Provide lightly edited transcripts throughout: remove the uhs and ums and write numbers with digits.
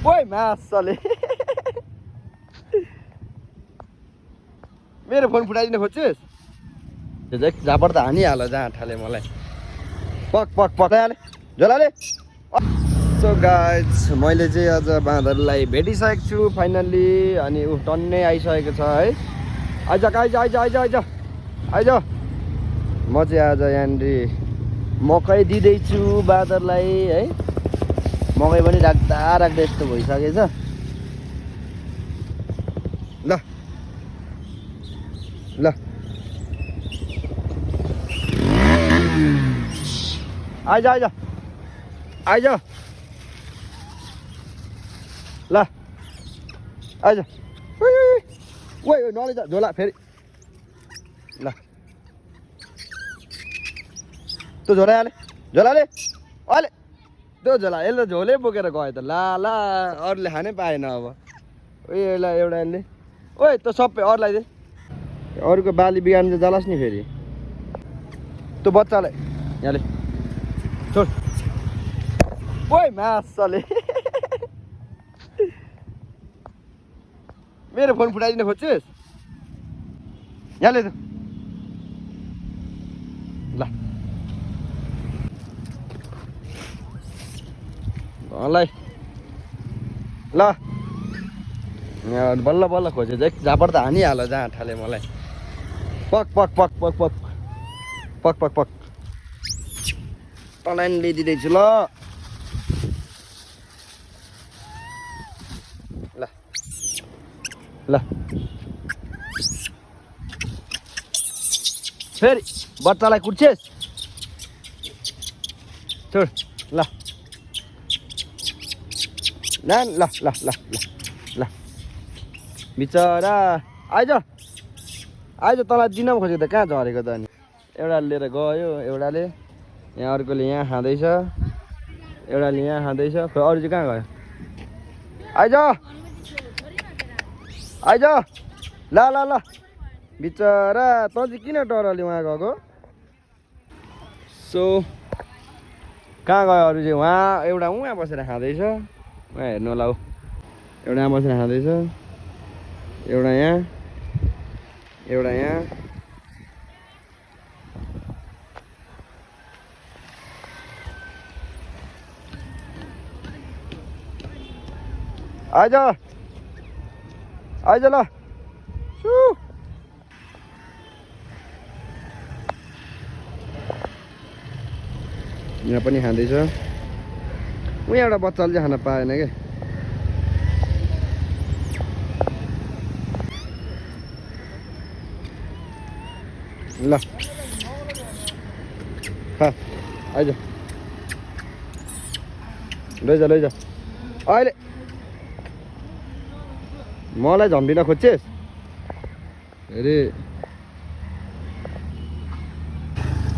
ओइ मासले मेरो फोन फुटाइदिन खोज्छस् त्यो चाहिँ झापड त हानिहाल्यो जहाँ ठाले मलाई पक पक पकाइहाले झोलाले। सो गाइज मैले चाहिँ आज बाँदरलाई भेटिसकेको छु फाइनल्ली अनि ऊ टन्नै आइसकेको छ है। आइज आइज आइज आइज आइज आइज म चाहिँ आज यहाँनिर मकै दिँदैछु बाँदरलाई है। मकै पनि राख्दा राख्दा यस्तो भइसकेछ। ल ल आइज आइज आइज ल आइज ओइ नलैजा झोला फेरि ल त्यो झोला हाले झोलाले अहिले त्यो झोला यसले झोले बोकेर गयो त ला ला अरूले खानै पाएन अब। यसलाई एउटा यसले ओइ त्यो सबै अरूलाई दे अरूको बाली बिगार्नु चाहिँ जलास् नि फेरि त्यो बच्चालाई यहाँले छोड। ओइ मासले मेरो फोन फुटाइदिन खोज्छस् यहाँले त ल मलाई ल बल्ल बल्ल खोजेछ एक झापड त हानिहाल्यो जहाँ ठाले मलाई पक पक पक पक पक पक पक पक तँलाई ल्याइदिँदैछु ल ल ल फेरि बच्चालाई कुट्छेस् छोड ल ल ल ल ल ल बिचरा आइज आइज तँलाई दिन पो खोजेको त कहाँ झरेको त अनि एउटाले लिएर गयो एउटाले यहाँ अर्कोले यहाँ खाँदैछ एउटाले यहाँ खाँदैछ खै अरू चाहिँ कहाँ गयो आइज आइज ल ल ल बिचरा तँ चाहिँ किन डरले उहाँ गएको। सो कहाँ गयो अरू चाहिँ उहाँ एउटा उहाँ बसेर खाँदैछ उहाँ हेर्नु होला एउटा यहाँ बसेर खाँदैछ एउटा यहाँ एउटा यहाँ आइज आइज ल यहाँ पनि खाँदैछ उहाँ एउटा बच्चाले चाहिँ खान पाएन क्या। ल आइज लैजा लैजा अहिले मलाई झम्बिन खोज्छेस् अरे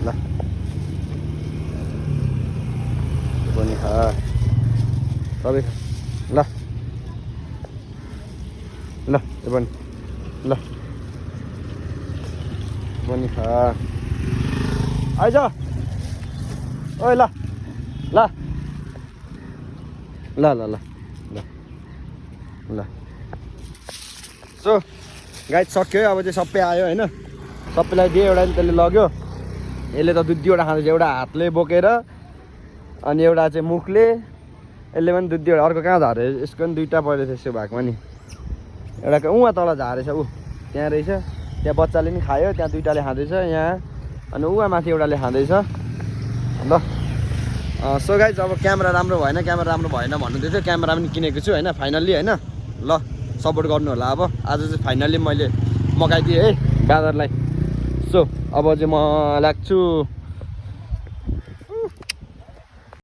ल पनि खा सबै खा ल ल त्यो पनि ल पनि खा आइज ओइ ल ल ल ल ल ल ल सो गाइस सक्यो अब चाहिँ सबै आयो होइन सबैलाई दियो एउटा त्यसले लग्यो यसले त दुईवटा खाँदैछ एउटा हातले बोकेर अनि एउटा चाहिँ मुखले यसले पनि दुईवटा अर्को कहाँ झारे यसको पनि दुईवटा परेछ यसो भएको नि एउटा उहाँ तल झारेछ ऊ त्यहाँ रहेछ त्यहाँ बच्चाले पनि खायो त्यहाँ दुईवटाले खाँदैछ यहाँ अनि उहाँ माथि एउटाले खाँदैछ ल। सो गाइस अब क्यामेरा राम्रो भएन भन्नुहुँदै थियो क्यामेरा पनि किनेको छु होइन फाइनल्ली होइन ल सपोर्ट गर्नु होला। अब आज चाहिँ फाइनल्ली मैले मगाइदिएँ है बाँदरलाई। सो अब चाहिँ म लाग्छु